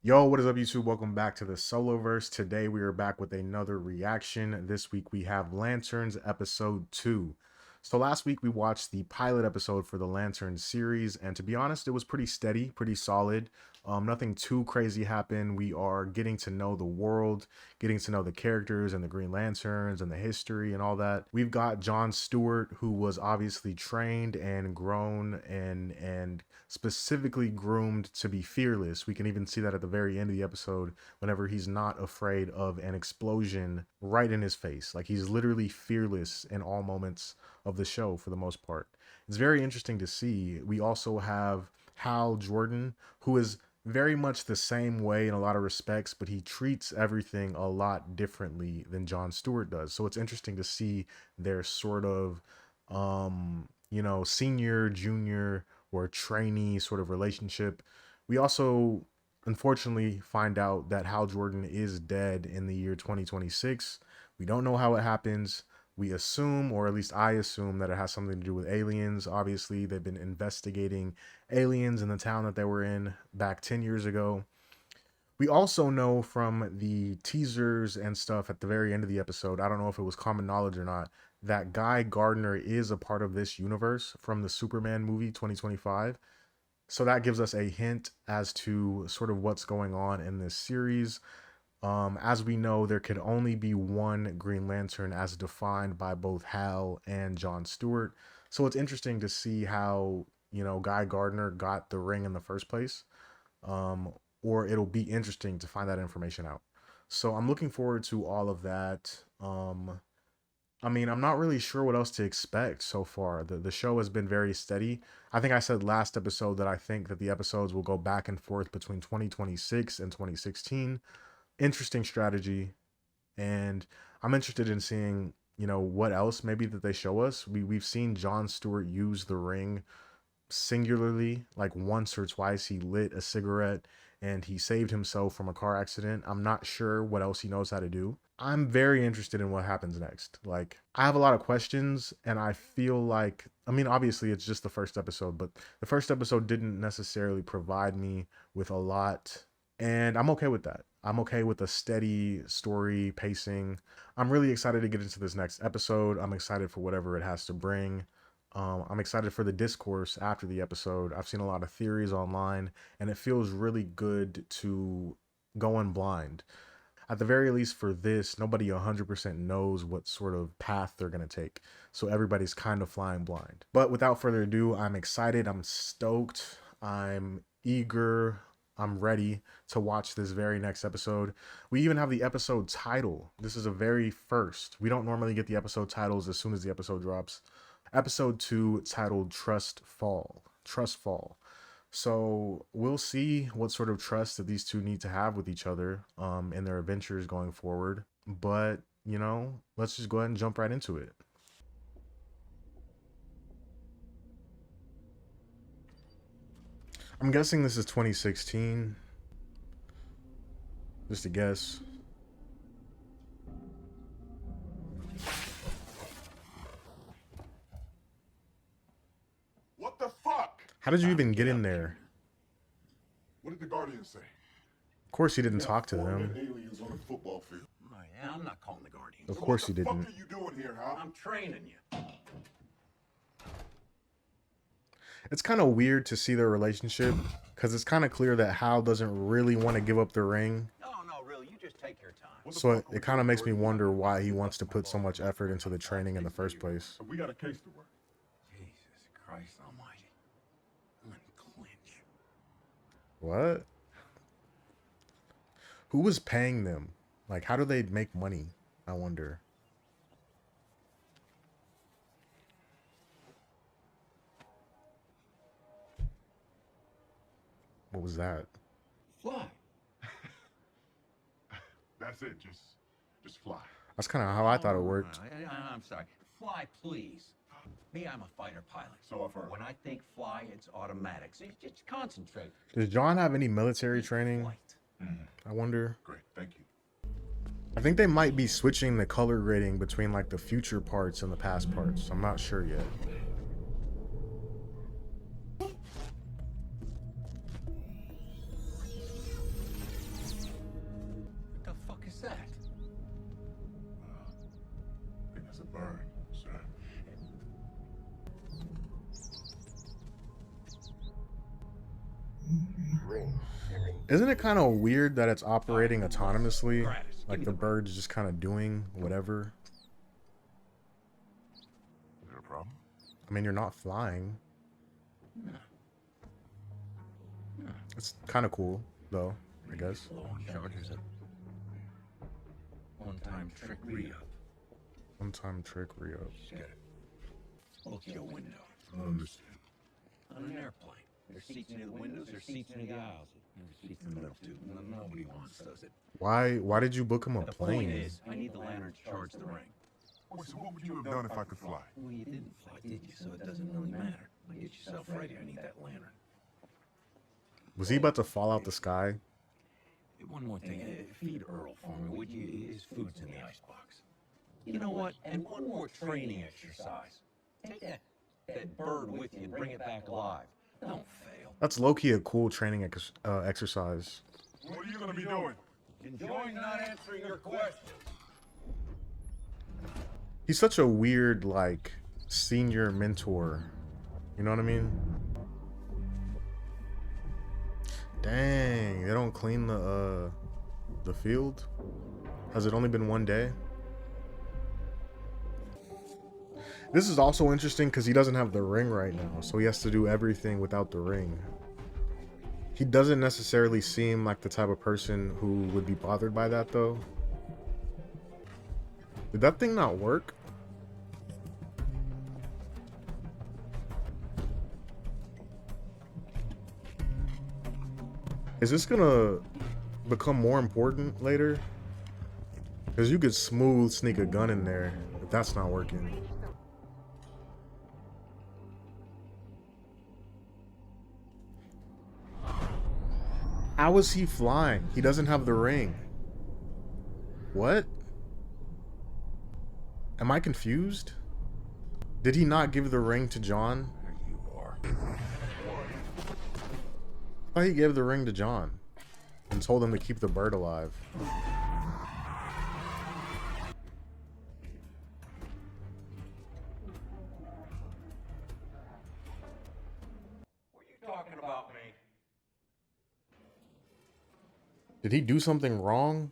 Yo, what is up, YouTube? Welcome back to the Soloverse. Today we are back with another reaction. This week we have Lanterns episode 2. So last week we watched the pilot episode for the Lanterns series, and to be honest, it was pretty steady, pretty solid. Nothing too crazy happened. We are getting to know the world, getting to know the characters and the Green Lanterns and the history and all that. We've got John Stewart, who was obviously trained and grown and specifically groomed to be fearless. We can even see that at the very end of the episode whenever he's not afraid of an explosion right in his face. Like, he's literally fearless in all moments of the show for the most part. It's very interesting to see. We also have Hal Jordan, who is very much the same way in a lot of respects, but he treats everything a lot differently than John Stewart does. So it's interesting to see their sort of senior, junior, or trainee sort of relationship. We also unfortunately find out that Hal Jordan is dead in the year 2026. We don't know how it happens. We assume, or at least I assume, that it has something to do with aliens. Obviously, they've been investigating aliens in the town that they were in back 10 years ago. We also know from the teasers and stuff at the very end of the episode, I don't know if it was common knowledge or not, that Guy Gardner is a part of this universe from the Superman movie 2025. So that gives us a hint as to sort of what's going on in this series. As we know, there could only be one Green Lantern as defined by both Hal and John Stewart. So it's interesting to see how, Guy Gardner got the ring in the first place. Or it'll be interesting to find that information out. So I'm looking forward to all of that. I'm not really sure what else to expect so far. The show has been very steady. I think I said last episode that I think that the episodes will go back and forth between 2026 and 2016. Interesting strategy, and I'm interested in seeing, what else maybe that they show us. We've seen John Stewart use the ring singularly, like once or twice. He lit a cigarette and he saved himself from a car accident. I'm not sure what else he knows how to do. I'm very interested in what happens next. Like, I have a lot of questions, and I feel like, obviously it's just the first episode, but the first episode didn't necessarily provide me with a lot, and I'm okay with that. I'm okay with a steady story pacing. I'm really excited to get into this next episode. I'm excited for whatever it has to bring. I'm excited for the discourse after the episode. I've seen a lot of theories online, and it feels really good to go in blind. At the very least for this, nobody 100% knows what sort of path they're going to take. So everybody's kind of flying blind. But without further ado, I'm excited. I'm stoked. I'm eager. I'm ready to watch this very next episode. We even have the episode title. This is a very first. We don't normally get the episode titles as soon as the episode drops. Episode 2 titled Trust Fall. Trust Fall. So we'll see what sort of trust that these two need to have with each other in their adventures going forward. But, let's just go ahead and jump right into it. I'm guessing this is 2016. Just a guess. What the fuck? How did you even get in there? What did the Guardian say? Of course he didn't talk to them. Aliens on the football field. Oh, yeah, I'm not calling the Guardians. Of course he What the didn't. fuck are you doing here, Hal? I'm training you. It's kind of weird to see their relationship because it's kind of clear that Hal doesn't really want to give up the ring. No, really, you just take your time. So it kind of makes me wonder why he wants to put so much effort into the training in the first place. We got a case to work. Jesus Christ almighty. I'm in clinch. What? Who was paying them? Like, how do they make money? I wonder. What was that? Fly. That's it. Just fly. That's kind of how I thought it worked. I'm sorry. Fly, please. Me, I'm a fighter pilot. So I've heard. When I think fly, it's automatic. So you just concentrate. Does John have any military training? Flight. I wonder. Great. Thank you. I think they might be switching the color grading between like the future parts and the past parts. I'm not sure yet. bird, sir. Isn't it kind of weird that it's operating autonomously? Like the bird's just kind of doing whatever. Is there a problem? I mean, you're not flying. It's kind of cool, though, I guess. Charges a one-time trick re-up. One-time trick re-up. Just get it. Look your window. I understand. On an airplane, there's seats near the windows, there's seats near the aisles. And there's seats in the middle, too. Nobody wants, does it? Why did you book him a The point plane? is, I need the lantern to charge the ring. Wait, so what would you have done if I could fly? Well, you didn't fly, did you? So it doesn't really matter. Get yourself ready. I need that lantern. Was he about to fall out the sky? One more thing. Feed Earl for me, would you? His food's in the icebox. You know what? And one more training exercise. Take that bird with you and bring it back alive. Don't fail. That's low-key a cool training exercise. What are you gonna be doing? Enjoying not answering your questions. He's such a weird, like, senior mentor. You know what I mean? Dang, they don't clean the field? Has it only been one day? This is also interesting because he doesn't have the ring right now, so he has to do everything without the ring. He doesn't necessarily seem like the type of person who would be bothered by that, though. Did that thing not work? Is this gonna become more important later? Because you could smooth sneak a gun in there if that's not working. How is he flying? He doesn't have the ring. What? Am I confused? Did he not give the ring to John? There you are. I thought he gave the ring to John and told him to keep the bird alive. Were you talking about me? Did he do something wrong?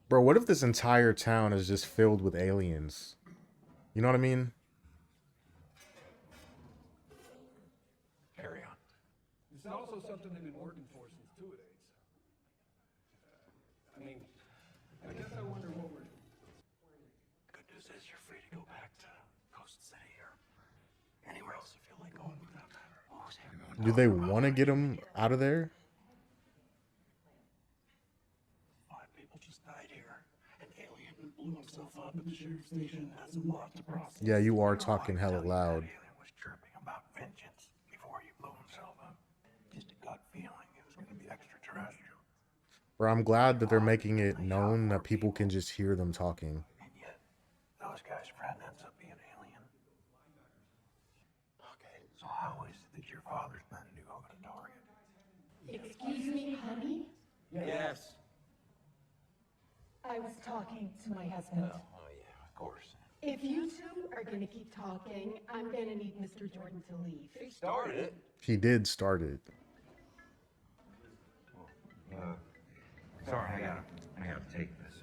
Bro, what if this entire town is just filled with aliens? You know what I mean? Carry on. It's also something they've been working for since two-a-days. I mean, I guess I wonder what we're... Good news is you're free to go back to Coast City or anywhere else you feel like going for that matter. What was everyone Do they talking about? want to get him out of there? 5 people just died here. An alien blew himself up at the sheriff's station. That's a lot to process. Yeah, you are I can talking hella tell you loud. That alien was chirping about vengeance before he blew himself up. Just a gut feeling it was going to be extraterrestrial. Bro, I'm glad that they're making it known that people can just hear them talking. And yet, those guys' friend ends up being alien. Okay, so how is it that your father's planning to go to Target? Excuse me, honey? Yes. I was talking to my husband. Oh, yeah, of course. If you two are gonna keep talking, I'm gonna need Mr. Jordan to leave. He started it. He did start it. Sorry, I gotta take this.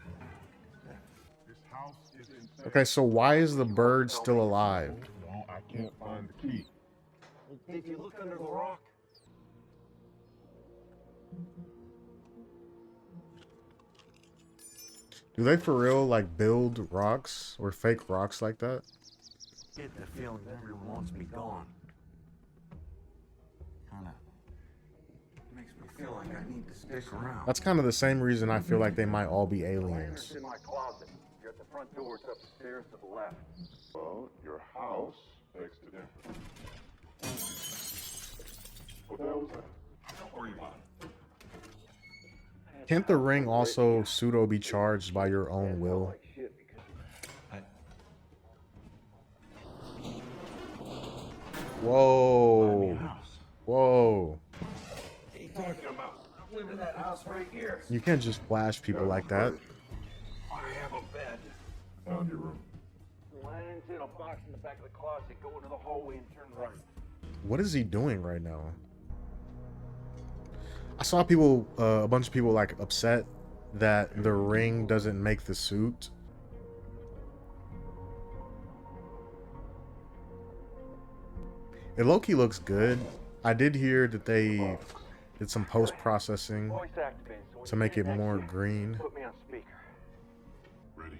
This house is insane. Okay, so why is the bird still alive? No, I can't find the key. Did you look under the rock? Do they for real like build rocks or fake rocks like that? Get the feeling everyone wants me gone. Kinda makes me feel like I need to stick around. That's kind of the same reason I feel like they might all be aliens. in my closet. You're at the front door. It's upstairs to the left. Well, your house begs the difference. What the hell was that? Don't worry about it. Can't the ring also pseudo be charged by your own will? Whoa. Whoa. What are you talking about? I live in that house right here. You can't just flash people like that. I have a Found your room. Lantern's in a box in the back of the closet. Go into the hallway and turn right. What is he doing right now? I saw people, a bunch of people like upset that the ring doesn't make the suit. It low-key looks good. I did hear that they did some post-processing Voice activated, so when to you make get it next more to me, green. Put me on speaker. Ready.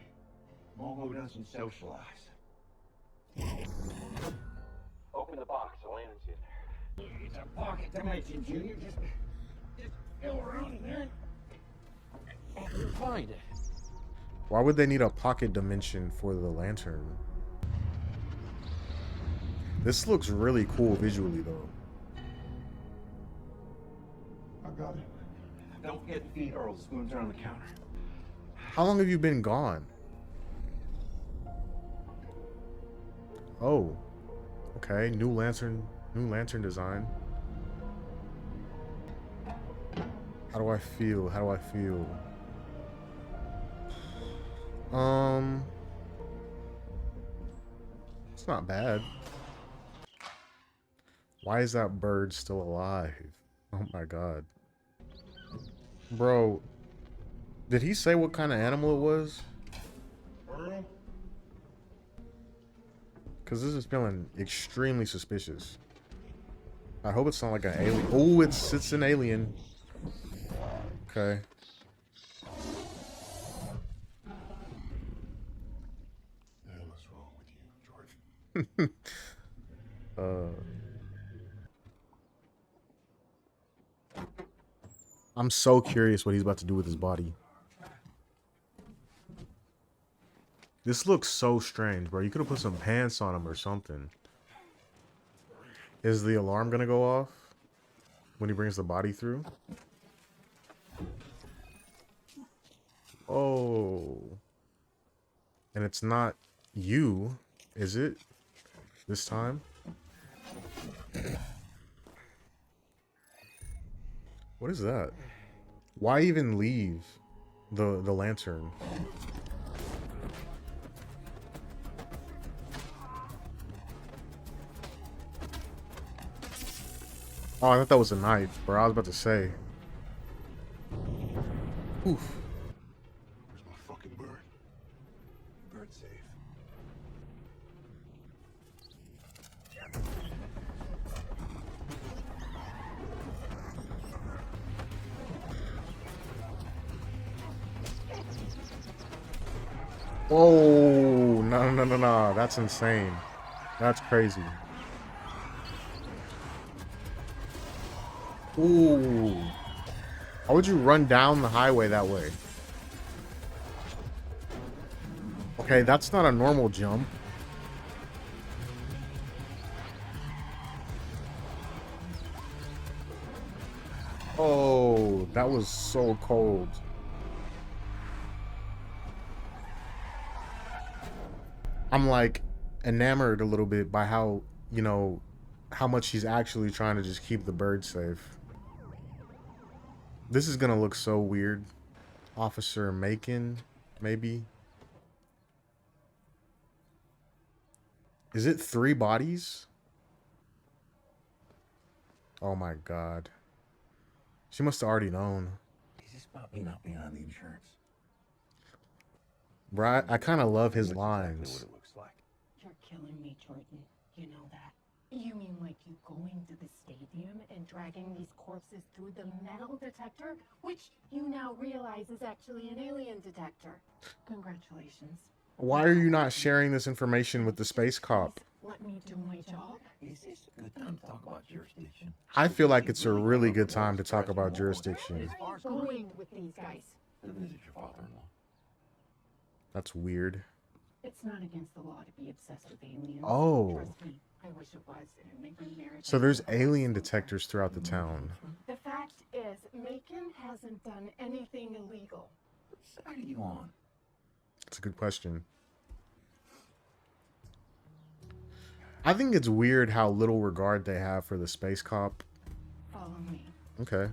Momo doesn't socialize. Open the box. The lantern's in there. It's a pocket dimension, Junior. Just go around in there and you'll find it. Why would they need a pocket dimension for the lantern? This looks really cool visually, though. I got it. Don't forget to feed Earl. The spoons are on the counter. How long have you been gone? Oh, okay. New lantern design. How do I feel? How do I feel? It's not bad. Why is that bird still alive? Oh my god. Bro, did he say what kind of animal it was? Earl? Because this is feeling extremely suspicious. I hope it's not like an alien. Oh, it's an alien. Okay. The hell is wrong with you, Jordan? I'm so curious what he's about to do with his body. This looks so strange, bro. You could have put some pants on him or something. Is the alarm gonna go off when he brings the body through? Oh. And it's not you, is it? This time? What is that? Why even leave the lantern? Oh, I thought that was a knife, bro. I was about to say. Oof. Where's my fucking bird? Bird safe. Oh, no. That's insane. That's crazy. Ooh. How would you run down the highway that way? Okay, that's not a normal jump. Oh, that was so cold. I'm like enamored a little bit by how, you know, how much he's actually trying to just keep the bird safe. This is gonna look so weird. Officer Macon, maybe. Is it 3 bodies? Oh my god. She must have already known. Is this about me not being on the insurance? Right? I kind of love his That's lines. exactly what it looks like. You're killing me, Jordan. You know that. You mean like you going to the stadium and dragging these corpses through the metal detector, which you now realize is actually an alien detector. Congratulations. Why are you not sharing this information with the space cop? Let me do my job. Is this a good time to talk about jurisdiction? I feel like it's a really good time to talk about jurisdiction. Where are you going with these guys? To visit your father-in-law. That's weird. It's not against the law to be obsessed with aliens. Oh. Trust me, I wish it was. It'd make my marriage. So there's alien detectors throughout the town. The fact is, Macon hasn't done anything illegal. What side are you on? That's a good question. I think it's weird how little regard they have for the space cop. Follow me. Okay.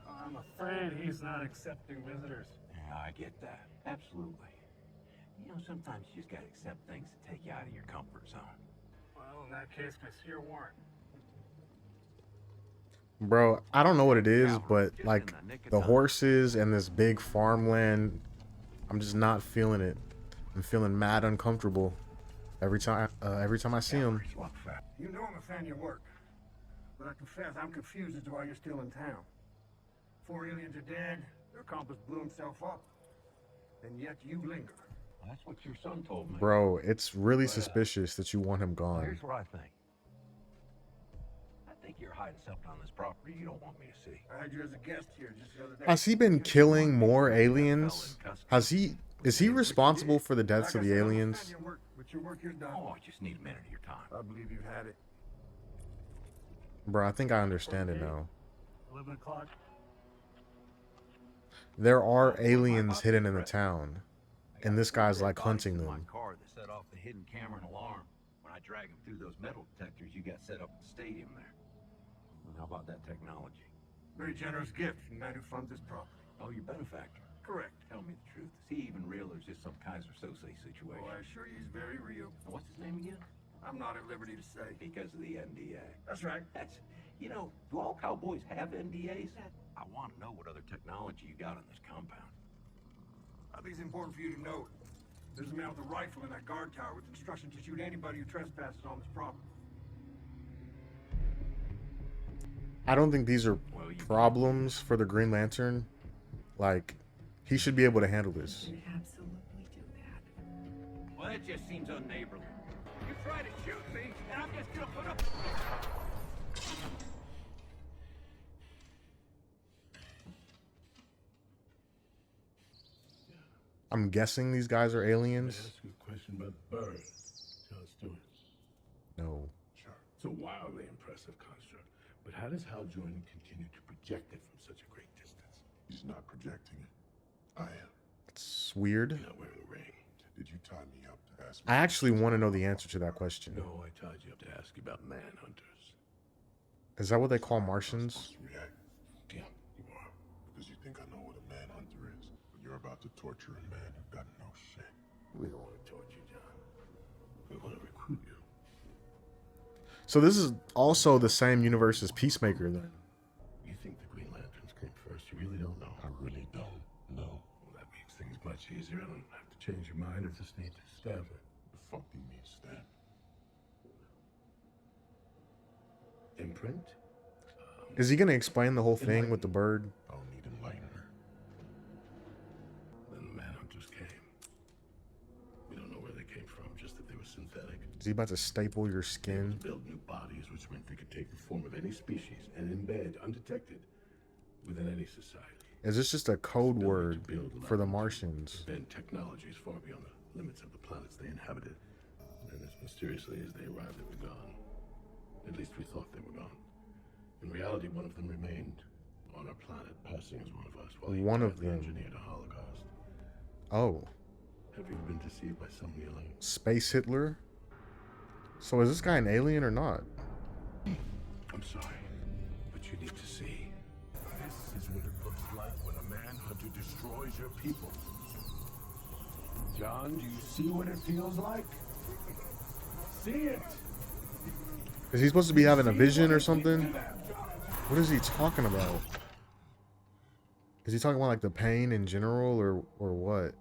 I'm afraid he's not accepting visitors. Yeah, I get that. Absolutely. You know, sometimes you just gotta accept things that take you out of your comfort zone. Well, in that case, I see your warrant. Bro, I don't know what it is, but like the horses and this big farmland, I'm just not feeling it. I'm feeling mad uncomfortable every time I see him. You know I'm a fan of your work, but I confess I'm confused as to why you're still in town. 4 aliens are dead, their compass blew himself up, and yet you linger. Well, that's what your son told me. Bro, it's really suspicious that you want him Well, gone. here's what I think. I think you're hiding something on this property you don't want me to see. I had you as a guest here just the other day. Has he been killing more aliens? Is he responsible for the deaths of the aliens? But your work is done. Oh, I just need a minute of your time. I believe you've had it. Bro, I think I understand it now. 11 o'clock. There are aliens hidden in the town, and this guy's like hunting My them. car that set off the hidden camera and alarm when I drag him through those metal detectors you got set up at the stadium there. Well, how about that technology? Very generous gift from the man who funds this property. Oh, your benefactor. Correct. Tell me the truth. Is he even real or is this some Kaiser Sose situation? Oh, I assure you he's very real. And what's his name again? I'm not at liberty to say. Because of the NDA. That's right. That's, you know, do all cowboys have NDAs? I want to know what other technology you got on this compound. I think it's important for you to know. There's a man with a rifle in that guard tower with instructions to shoot anybody who trespasses on this property. I don't think these are problems for the Green Lantern. Like, he should be able to handle this. You can absolutely do that. Well, that just seems unneighborly. You try to shoot me, and I'm just gonna put up. I'm guessing these guys are aliens. Ask you a question about the bird. John Stewart. No. Sure. It's a wildly impressive construct. But how does Hal Jordan continue to project it from such a great distance? He's not projecting it. I am. It's weird. You're not wearing a ring. Did you tie me up to ask me? I actually want to know the answer to that question. No, I tied you up to ask you about manhunters. Is that what they call Martians? Supposed to react. Yeah, you are. Because you think I know what a manhunter is. But you're about to torture a man who doesn't know shit. We don't want to torture you, John. We want to recruit you. So this is also the same universe as Peacemaker then. You think the Green Lanterns came first? You really don't know. I really don't know. Well, that makes things much easier. I don't have to change your mind. I just need to stamp it. The fuck do you mean stamp? Imprint? Is he gonna explain the whole thing with the bird? I'll need enlightenment. Then the manhunters came. We don't know where they came from, just that they were synthetic. Is he about to staple your They skin? built new bodies, which meant they could take the form of any species and embed undetected within any society. Is this just a code word for the Martians? Invent technologies far beyond the limits of the planets they inhabited. And as mysteriously as they arrived, they were gone. At least we thought they were gone. In reality, one of them remained on our planet, passing as one of us, while he One of quietly them. engineered a Holocaust. Oh, Have you been deceived by some kneeling? Space Hitler? So is this guy an alien or not? I'm sorry, but you need to see. This is what it looks like when a manhunter destroys your people. John, do you see what it feels like? See it! Is he supposed to be having a vision or something? What is he talking about? Is he talking about like the pain in general or what?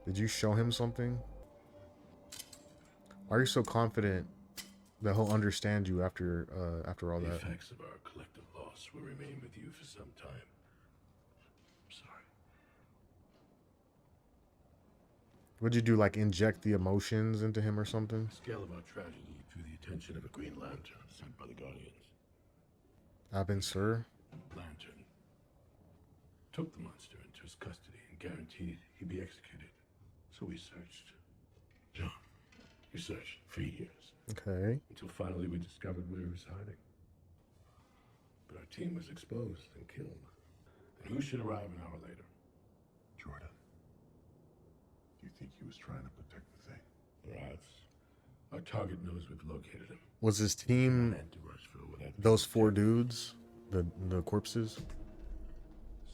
Did you show him something? Why are you so confident that he'll understand you after all The that? effects of our collective loss will remain with you for some time. I'm sorry. Would you do, like inject the emotions into him or something? The scale of our tragedy drew the attention of a Green Lantern sent by the Guardians. Abin, sir? Lantern took the monster into his custody and guaranteed he'd be executed. So we searched. John, we searched for years. Okay. Until finally we discovered where he was hiding. But our team was exposed and killed. And who should arrive an hour later? Jordan. Do you think he was trying to protect the thing? Perhaps. Our target knows we've located him. Was his team And to Rushville without those 4 dudes? The corpses?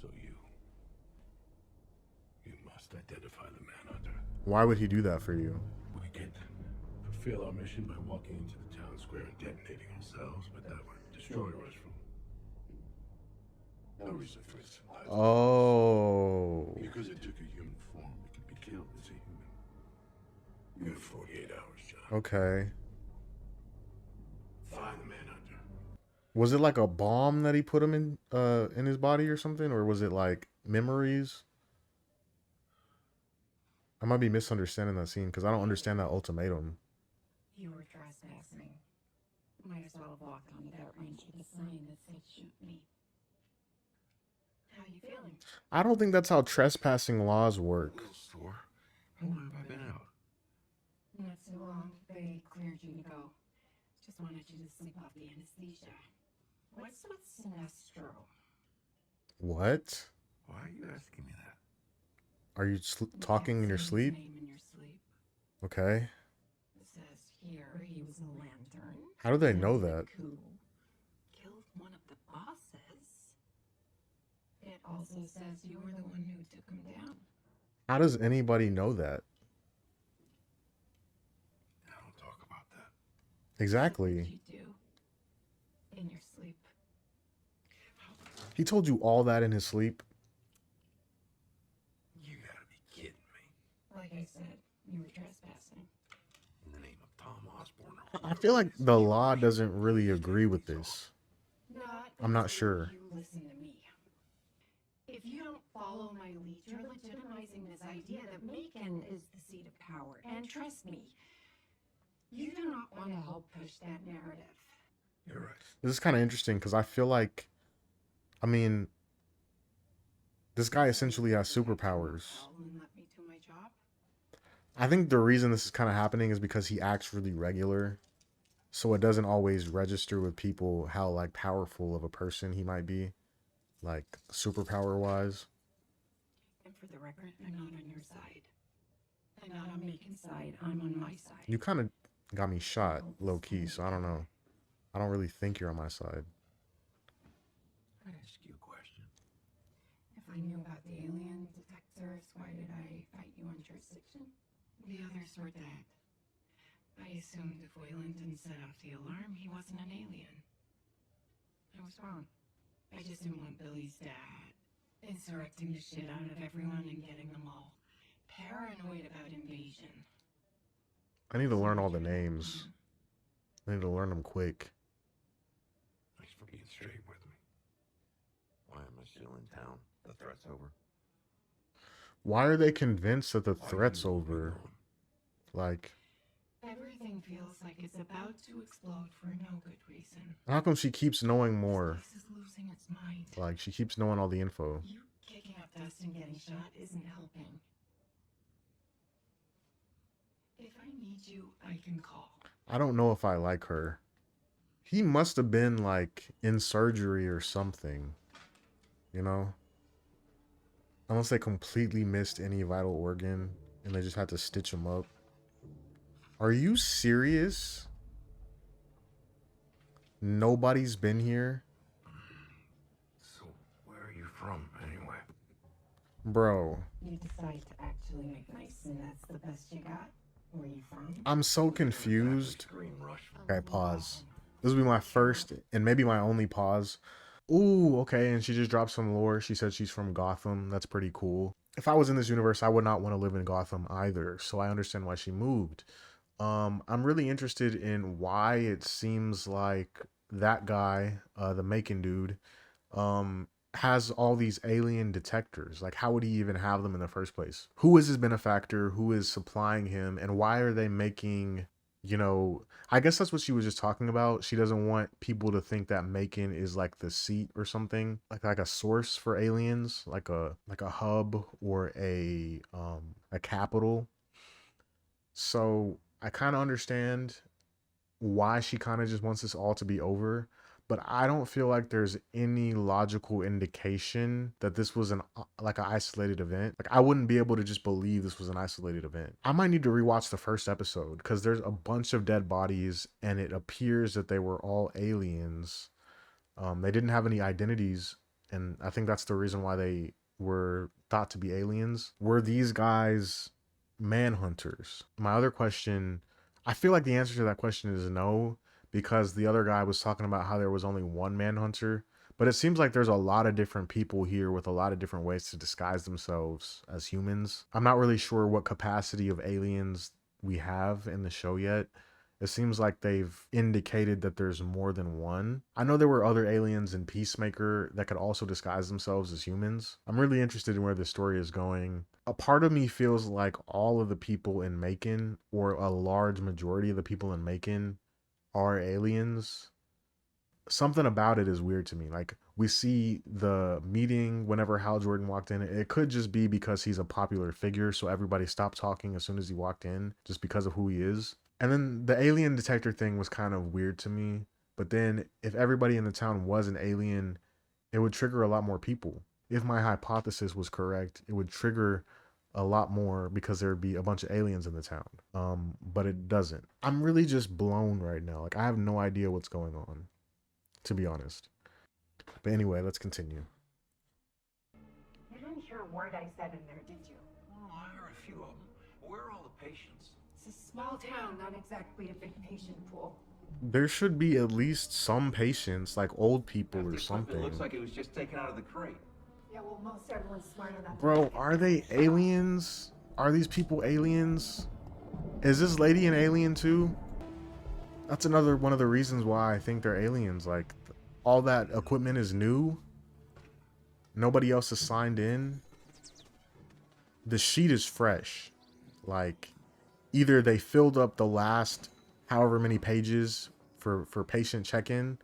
So you must identify the manhunter. Why would he do that for you? We could fulfill our mission by walking into the town square and detonating ourselves, but that would destroy Rushville. No reason for us to lie. Oh. Because it took a human form, it could be killed as a human. You have 48 hours, John. Okay. Find the manhunter. Was it like a bomb that he put him in his body or something, or was it like memories? I might be misunderstanding that scene because I don't understand that ultimatum. You were trespassing. Might as well have walked onto that range with a sign that said shoot me. How you feeling? I don't think that's how trespassing laws work. Sore. How long have I been out? Not too long. They cleared you to go. Just wanted you to sleep off the anesthesia. What's with Sinestro? What? Why are you asking me that? Are you talking in your His sleep? name in your sleep. Okay. It says here he was a lantern. How do they know that? Who killed one of the bosses. It also says you were the one who took him down. How does anybody know that? I don't talk about that. Exactly. What you do in your sleep. He told you all that in his sleep? You gotta be kidding me. Like I said, you were trespassing. In the name of Tom Osborne. I feel like the law doesn't really agree with this. I'm not until sure. You listen to me. If you don't follow my lead, you're legitimizing this idea that Macon is the seat of power. And trust me, you do not want to help push that narrative. You're right. This is kind of interesting because I feel like, I mean, this guy essentially has superpowers. And let me do my job. I think the reason this is kind of happening is because he acts really regular. So it doesn't always register with people how like powerful of a person he might be, like superpower wise. And for the record, I'm not on your side. I'm not on Macon's side. I'm on my side. You kind of got me shot low key, so I don't know. I don't really think you're on my side. Can I ask you a question? If I knew about the alien detectors, why did I fight you on jurisdiction? The others were dead. I assumed if Wayland didn't set off the alarm, he wasn't an alien. I was wrong. I just didn't want Billy's dad insurrecting the shit out of everyone and getting them all paranoid about invasion. I need to learn all the names. I need to learn them quick. Thanks for being straight with me. Why am I still in town? The threat's over. Why are they convinced that the Why threat's you moving over? on? Like, Everything feels like it's about to explode for no good reason. how come she keeps knowing more? This is losing its mind. Like, she keeps knowing all the info. You kicking up dust and getting shot isn't helping. If I need you, I can call. I don't know if I like her. He must have been, like, in surgery or something. You know? Unless they completely missed any vital organ and they just had to stitch him up. Are you serious? Nobody's been here? So, where are you from, anyway? Bro, You decide to actually make nice, and that's the best you got? Where you from? I'm so confused. Green Rush. Okay, pause. This will be my first and maybe my only pause. Ooh, okay, and she just dropped some lore. She said she's from Gotham. That's pretty cool. If I was in this universe, I would not want to live in Gotham either, so I understand why she moved. I'm really interested in why it seems like that guy, the Macon dude, has all these alien detectors. Like, how would he even have them in the first place? Who is his benefactor? Who is supplying him? And why are they making, you know, I guess that's what she was just talking about. She doesn't want people to think that Macon is like the seat or something, like a source for aliens, like a hub or a capital. So I kind of understand why she kind of just wants this all to be over, but I don't feel like there's any logical indication that this was an isolated event. Like, I wouldn't be able to just believe this was an isolated event. I might need to rewatch the first episode because there's a bunch of dead bodies and it appears that they were all aliens. They didn't have any identities, and I think that's the reason why they were thought to be aliens. Were these guys manhunters? My other question, I feel like the answer to that question is no, because the other guy was talking about how there was only one manhunter. But it seems like there's a lot of different people here with a lot of different ways to disguise themselves as humans. I'm not really sure what capacity of aliens we have in the show yet. It seems like they've indicated that there's more than one. I know there were other aliens in Peacemaker that could also disguise themselves as humans. I'm really interested in where the story is going. A part of me feels like all of the people in Macon, or a large majority of the people in Macon, are aliens. Something about it is weird to me. Like, we see the meeting whenever Hal Jordan walked in. It could just be because he's a popular figure, so everybody stopped talking as soon as he walked in, just because of who he is. And then the alien detector thing was kind of weird to me. But then if everybody in the town was an alien, it would trigger a lot more people. If my hypothesis was correct, it would trigger a lot more because there would be a bunch of aliens in the town. But it doesn't. I'm really just blown right now. Like, I have no idea what's going on, to be honest. But anyway, let's continue. You didn't hear a word I said in there, did you? Oh, I heard a few of them. Where are all the patients? It's a small town, not exactly a big patient pool. There should be at least some patients, like old people Half or the equipment something. looks like it was just taken out of the crate. Yeah, well, most everyone's smart enough. Bro, are they aliens? Are these people aliens? Is this lady an alien too? That's another one of the reasons why I think they're aliens. Like, all that equipment is new. Nobody else is signed in. The sheet is fresh. Like, either they filled up the last however many pages for patient check-in.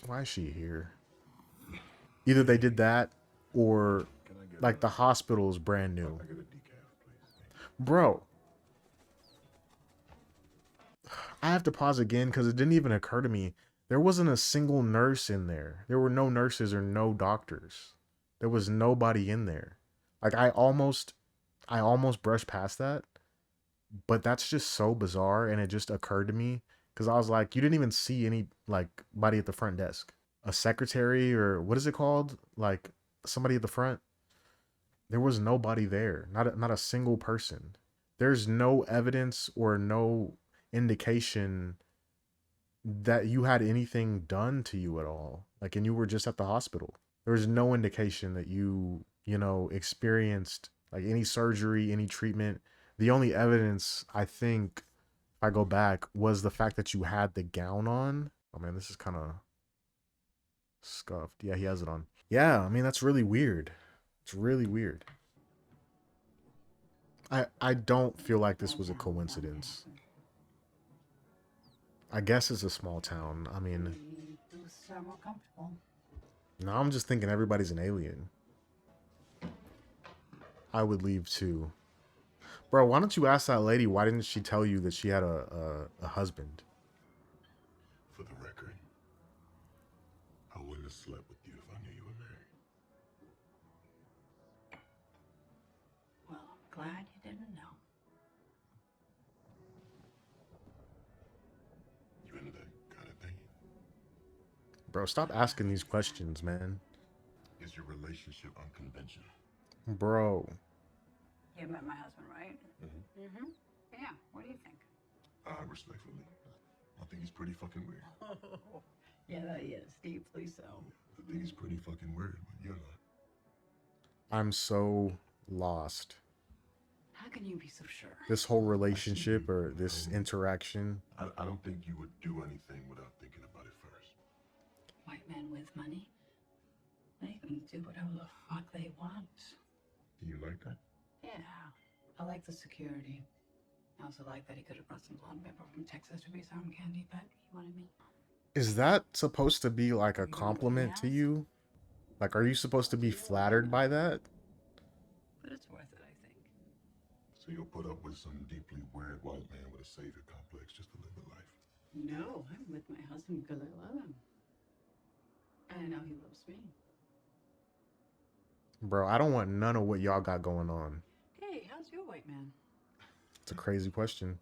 Why is she here? Either they did that, or like the hospital is brand new. Bro, I have to pause again because it didn't even occur to me. There wasn't a single nurse in there. There were no nurses or no doctors. There was nobody in there. Like, I almost brushed past that, but that's just so bizarre. And it just occurred to me because I was like, you didn't even see any like body at the front desk, a secretary, or what is it called? Like, somebody at the front. There was nobody there. Not a single person. There's no evidence or no indication that you had anything done to you at all. Like, and you were just at the hospital. There was no indication that you experienced like any surgery, any treatment. The only evidence, I think, if I go back, was the fact that you had the gown on. Oh man, this is kind of scuffed. Yeah, he has it on. Yeah, I mean, that's really weird. It's really weird. I don't feel like this was a coincidence. I guess it's a small town. I mean, More comfortable. now I'm just thinking everybody's an alien. I would leave too. Bro, why don't you ask that lady, why didn't she tell you that she had a husband? For the record, I wouldn't have slept with you if I knew you were married. Well, I'm glad you didn't know. You into that kind of thing? Bro, stop asking these questions, man. Is your relationship unconventional? Bro. You met my husband, right? Mm-hmm. Mm-hmm. Yeah, what do you think? Respectfully, I think he's pretty fucking weird. Oh, yeah, he is. Deeply so. I think he's pretty fucking weird, but you're not. I'm so lost. How can you be so sure? This whole relationship or this interaction. I don't think you would do anything without thinking about it first. White men with money, they can do whatever the fuck they want. Do you like that? Yeah, I like the security. I also like that he could have brought some blonde pepper from Texas to be his arm candy, but he wanted me. Is that supposed to be like a compliment to you? Like, are you supposed to be flattered by that? But it's worth it, I think. So you'll put up with some deeply weird white man with a savior complex just to live a life? No, I'm with my husband because I love him. And I know he loves me. Bro, I don't want none of what y'all got going on. Hey, how's your white man? It's a crazy question.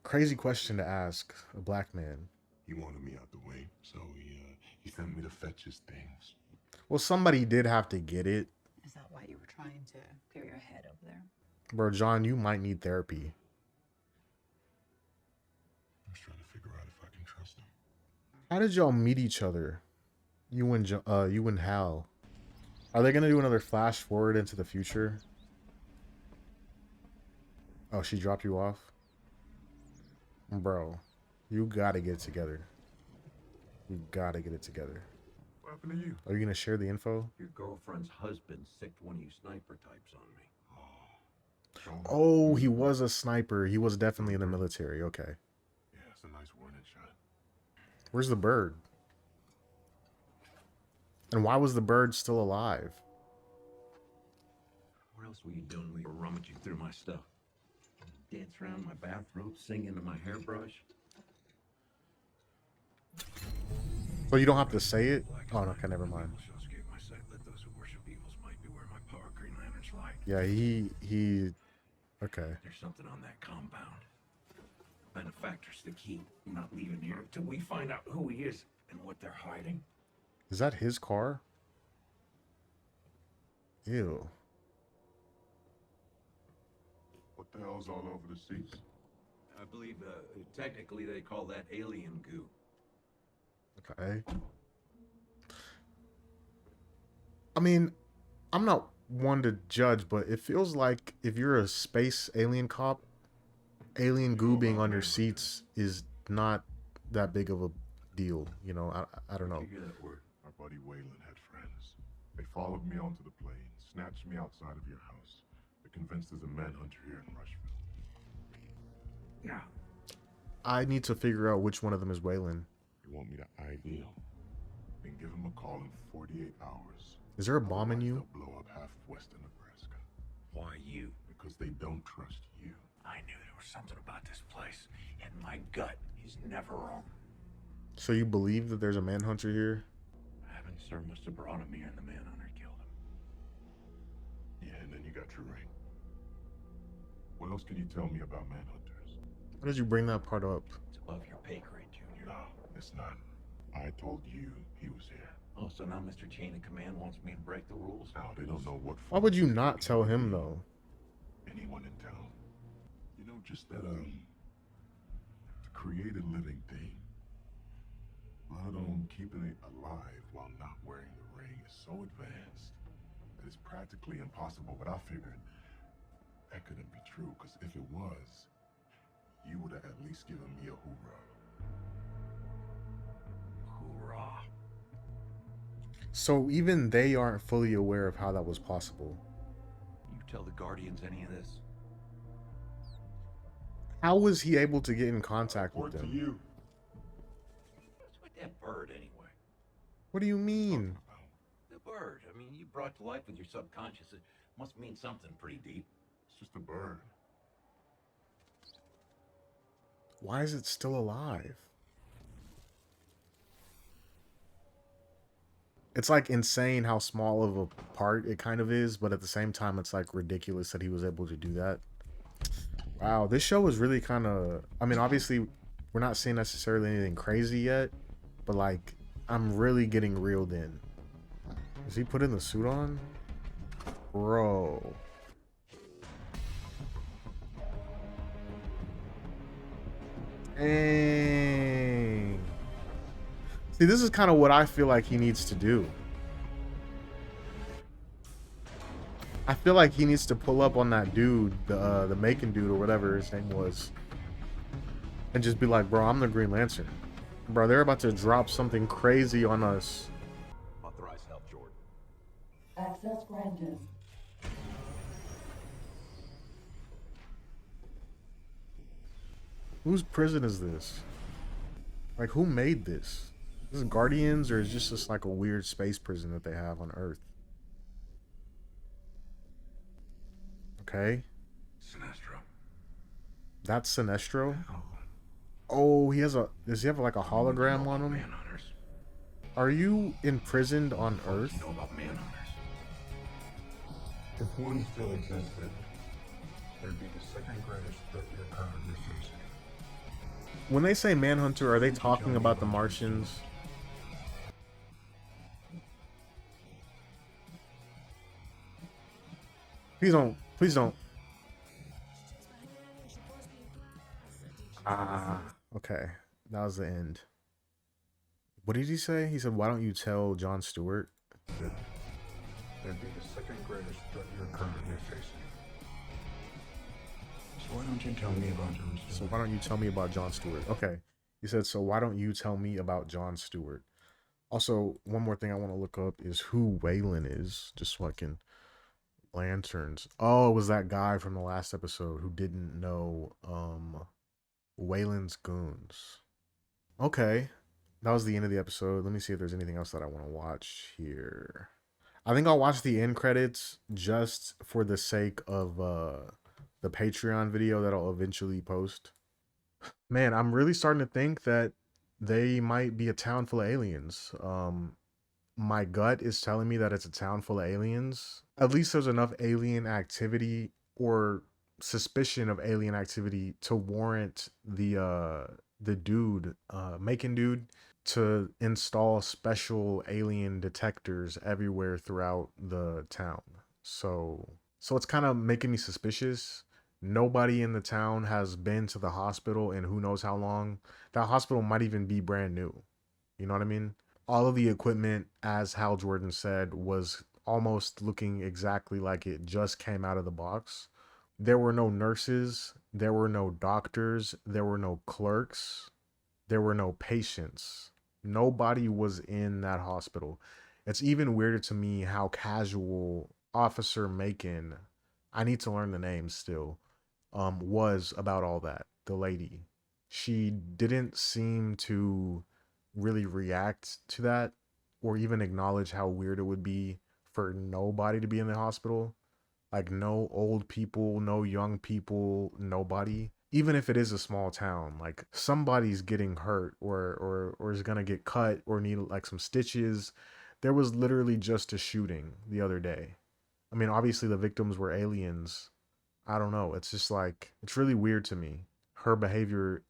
Crazy question to ask a black man. He wanted me out the way, so he sent me to fetch his things. Well, somebody did have to get it. Is that why you were trying to clear your head over there? Bro, John, you might need therapy. I'm just trying to figure out if I can trust him. How did y'all meet each other? You and Hal. Are they gonna do another flash forward into the future? Oh, she dropped you off? Bro, you gotta get it together. You gotta get it together. What happened to you? Are you gonna share the info? Your girlfriend's husband sicked one of you sniper types on me. Oh, he was a sniper. He was definitely in the military. Okay. Yeah, it's a nice warning shot. Where's the bird? And why was the bird still alive? What else were you doing when you were rummaging through my stuff? Dance around in my bathrobe, sing into my hairbrush? So you don't have to say it? Oh, okay, never mind. Yeah, he okay. There's something on that compound. Benefactor's the key. I'm not leaving here until we find out who he is and what they're hiding. Is that his car? Ew. What the hell's all over the seats? I believe, technically they call that alien goo. Okay. I mean, I'm not one to judge, but it feels like if you're a space alien cop, alien goo being on your seats is not that big of a deal. You know, I don't know. You hear that word? My buddy Waylon had friends. They followed me onto the plane, snatched me outside of your house. They're convinced there's a manhunter here in Rushville. Yeah. I need to figure out which one of them is Waylon. You want me to ID him? Then give him a call in 48 hours. Is there a bomb in you? They'll blow up half of western Nebraska. Why you? Because they don't trust you. I knew there was something about this place, and my gut is never wrong. So you believe that there's a manhunter here? Heaven, sir, must have brought him here, and the manhunter killed him. Yeah, and then you got your ring. What else can you tell me about manhunters? Why did you bring that part up? It's above your pay grade, Junior. No, it's not. I told you he was here. Oh, so now Mr. Chain of Command wants me to break the rules? Now they don't know what. Why would you not tell him though? Anyone in town? You know, just that to create a living thing, let alone keeping it alive while not wearing the ring, is so advanced that it's practically impossible. But I figured that couldn't be true, because if it was, you would have at least given me a hoorah. Hoorah. So even they aren't fully aware of how that was possible. You tell the Guardians any of this? How was he able to get in contact with Or to them? you. What's with that bird, anyway? What do you mean? The bird. I mean, you brought to life with your subconscious. It must mean something pretty deep. It's just a bird. Why is it still alive? It's like insane how small of a part it kind of is, but at the same time, it's like ridiculous that he was able to do that. Wow, this show is really kind of, I mean, obviously we're not seeing necessarily anything crazy yet, but like, I'm really getting reeled in. Is he putting the suit on? Bro. Dang. See, this is kind of what I feel like he needs to do. I feel like he needs to pull up on that dude, the Macon dude or whatever his name was, and just be like, bro, I'm the Green Lantern. Bro, they're about to drop something crazy on us. Authorized help, Jordan. Access granted. Whose prison is this? Like, who made this? Is it Guardians, or is this just like a weird space prison that they have on Earth? Okay. Sinestro. That's Sinestro? Oh, he has a... Does he have like a hologram on him? Manhunters. Are you imprisoned on Earth? You know about manhunters? If one still existed, there'd be the second greatest threat your power you're facing. When they say Manhunter, are they talking about the Martians? Please don't. Please don't. Okay, that was the end. What did he say? He said, "Why don't you tell Jon Stewart?" That'd be the second greatest threat you're currently facing. So why don't you tell me about Jon Stewart? So why don't you tell me about Jon Stewart? Okay. He said, so why don't you tell me about Jon Stewart? Also, one more thing I want to look up is who Waylon is, just so I can lanterns. Oh, it was that guy from the last episode who didn't know Waylon's goons. Okay. That was the end of the episode. Let me see if there's anything else that I want to watch here. I think I'll watch the end credits just for the sake of the Patreon video that I'll eventually post. Man, I'm really starting to think that they might be a town full of aliens. My gut is telling me that it's a town full of aliens. At least there's enough alien activity or suspicion of alien activity to warrant the dude, Macon dude, to install special alien detectors everywhere throughout the town. So it's kind of making me suspicious. Nobody in the town has been to the hospital in who knows how long. That hospital might even be brand new. You know what I mean? All of the equipment, as Hal Jordan said, was almost looking exactly like it just came out of the box. There were no nurses, there were no doctors, there were no clerks, there were no patients. Nobody was in that hospital. It's even weirder to me how casual Officer Macon, I need to learn the name still, was about all that. The lady. She didn't seem to really react to that or even acknowledge how weird it would be for nobody to be in the hospital. Like no old people, no young people, nobody. Even if it is a small town, like somebody's getting hurt or is gonna get cut or need like some stitches. There was literally just a shooting the other day. I mean, obviously the victims were aliens. I don't know. It's just like it's really weird to me. Her behavior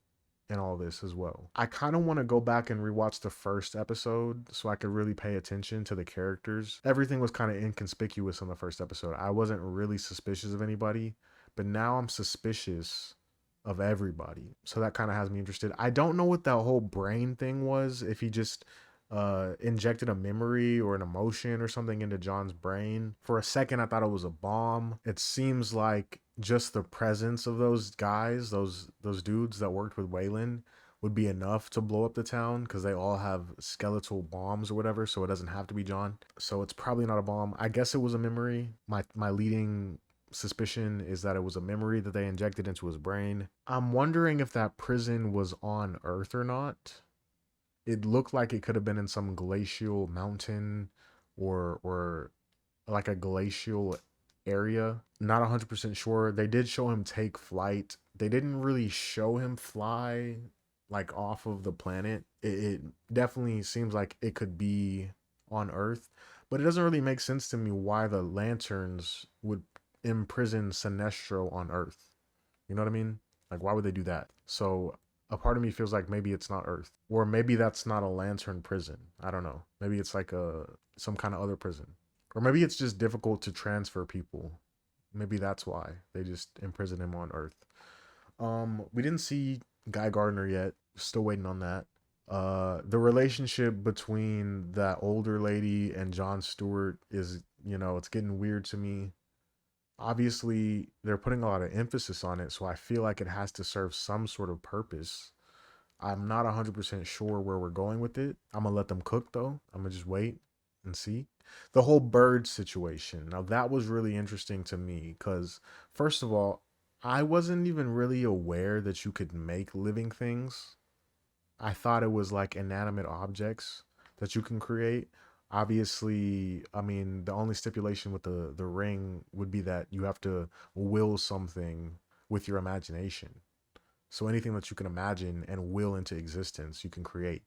and all this as well. I kind of want to go back and rewatch the first episode so I could really pay attention to the characters. Everything was kind of inconspicuous in the first episode. I wasn't really suspicious of anybody, but now I'm suspicious of everybody. So that kind of has me interested. I don't know what that whole brain thing was, if he just injected a memory or an emotion or something into John's brain. For a second I thought it was a bomb. It seems like just the presence of those guys, those dudes that worked with Waylon, would be enough to blow up the town because they all have skeletal bombs or whatever, so it doesn't have to be John. So it's probably not a bomb. I guess it was a memory. My leading suspicion is that it was a memory that they injected into his brain. I'm wondering if that prison was on Earth or not. It looked like it could have been in some glacial mountain or like a glacial area. Not 100% sure. They did show him take flight. They didn't really show him fly like off of the planet. It definitely seems like it could be on Earth, but it doesn't really make sense to me why the lanterns would imprison Sinestro on Earth. You know what I mean? Like, why would they do that? So a part of me feels like maybe it's not Earth, or maybe that's not a lantern prison. I don't know. Maybe it's like some kind of other prison, or maybe it's just difficult to transfer people. Maybe that's why they just imprison him on Earth. We didn't see Guy Gardner yet. Still waiting on that. The relationship between that older lady and Jon Stewart is, it's getting weird to me. Obviously, they're putting a lot of emphasis on it, so I feel like it has to serve some sort of purpose. I'm not 100% sure where we're going with it. I'm gonna let them cook though. I'm gonna just wait and see. The whole bird situation. Now that was really interesting to me because first of all, I wasn't even really aware that you could make living things. I thought it was like inanimate objects that you can create. Obviously, I mean, the only stipulation with the ring would be that you have to will something with your imagination. So anything that you can imagine and will into existence, you can create.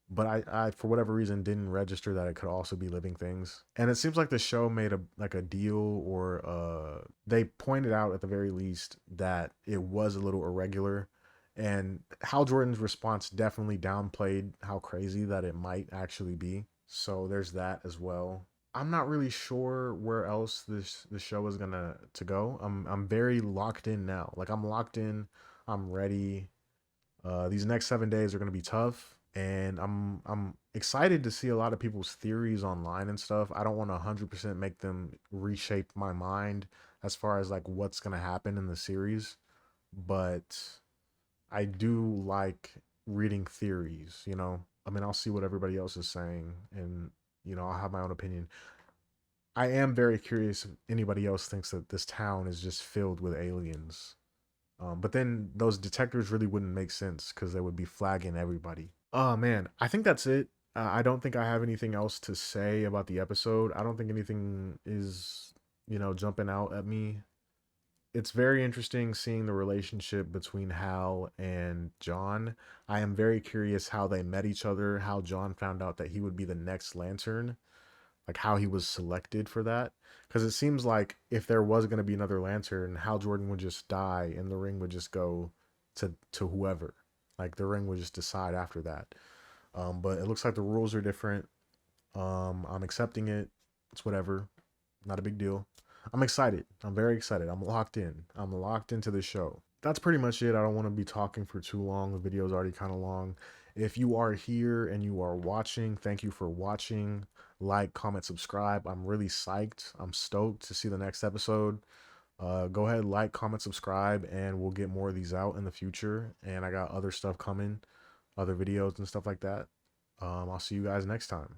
But I for whatever reason didn't register that it could also be living things. And it seems like the show made a deal, or they pointed out at the very least that it was a little irregular. And Hal Jordan's response definitely downplayed how crazy that it might actually be. So there's that as well. I'm not really sure where else the show is gonna to go. I'm very locked in now. Like I'm locked in. I'm ready. These next 7 days are going to be tough, and I'm excited to see a lot of people's theories online and stuff. I don't want to 100% make them reshape my mind as far as like what's going to happen in the series, but I do like reading theories, you know. I mean, I'll see what everybody else is saying, and you know, I'll have my own opinion. I am very curious if anybody else thinks that this town is just filled with aliens. But then those detectors really wouldn't make sense because they would be flagging everybody. Oh man, I think that's it. I don't think I have anything else to say about the episode. I don't think anything is, you know, jumping out at me. It's very interesting seeing the relationship between Hal and John. I am very curious how they met each other, how John found out that he would be the next Lantern, like how he was selected for that. Because it seems like if there was going to be another Lantern, Hal Jordan would just die and the ring would just go to whoever. Like the ring would just decide after that. But it looks like the rules are different. I'm accepting it. It's whatever. Not a big deal. I'm excited. I'm very excited. I'm locked in. I'm locked into the show. That's pretty much it. I don't want to be talking for too long. The video is already kind of long. If you are here and you are watching, thank you for watching. Like, comment, subscribe. I'm really psyched. I'm stoked to see the next episode. Go ahead, like, comment, subscribe, and we'll get more of these out in the future. And I got other stuff coming, other videos and stuff like that. I'll see you guys next time.